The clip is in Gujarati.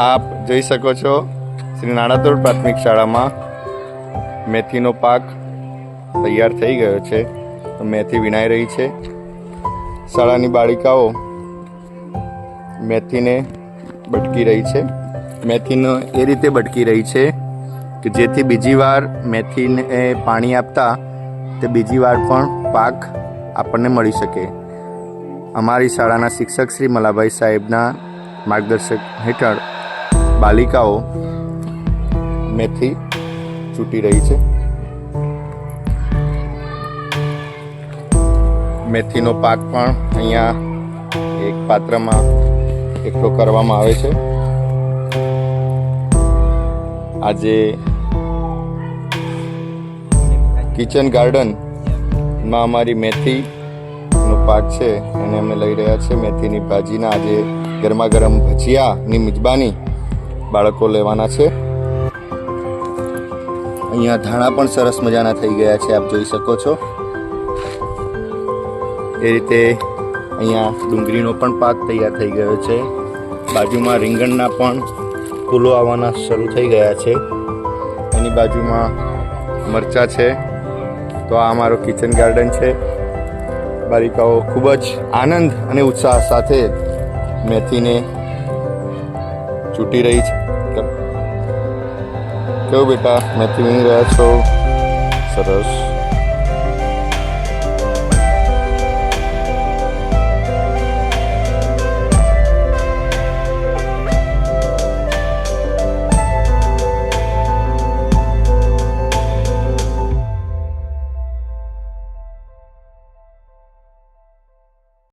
આપ જોઈ શકો છો શ્રી નાણાતોડ પ્રાથમિક શાળામાં મેથીનો પાક તૈયાર થઈ ગયો છે. મેથી વીણાઈ રહી છે. શાળાની બાળિકાઓ મેથીને બટકી રહી છે. મેથીનો એ રીતે બટકી રહી છે કે જેથી બીજી વાર મેથીને પાણી આપતા તે બીજી વાર પણ પાક આપણને મળી શકે. અમારી શાળાના શિક્ષક શ્રી મલાભાઈ સાહેબના માર્ગદર્શક હેઠળ બાલિકાઓ મેથી ચૂંટી રહી છે. મેથીનો પાક પણ અહીંયા એક પાત્રમાં એકઠો કરવામાં આવે છે. આજે કિચન ગાર્ડનમાં અમારી મેથીનો પાક છે એને અમે લઈ રહ્યા છીએ. મેથીની ભાજીના આજે ગરમા ગરમ ભજીયાની મિજબાની બાળકો લેવાના છે. અહીંયા ધાણા પણ સરસ મજાના થઈ ગયા છે, આપ જોઈ શકો છો. એ રીતે અહીંયા ડુંગળીનો પણ પાક તૈયાર થઈ ગયો છે. બાજુમાં રીંગણના પણ ફૂલો આવવાના શરૂ થઈ ગયા છે. એની બાજુમાં મરચાં છે. તો આ અમારો કિચન ગાર્ડન છે. બાલિકાઓ ખૂબ જ આનંદ અને ઉત્સાહ સાથે મેથીને ચૂંટી રહી છે. કેવું બેટા, મેથી વીણી રહ્યા છો? સરસ.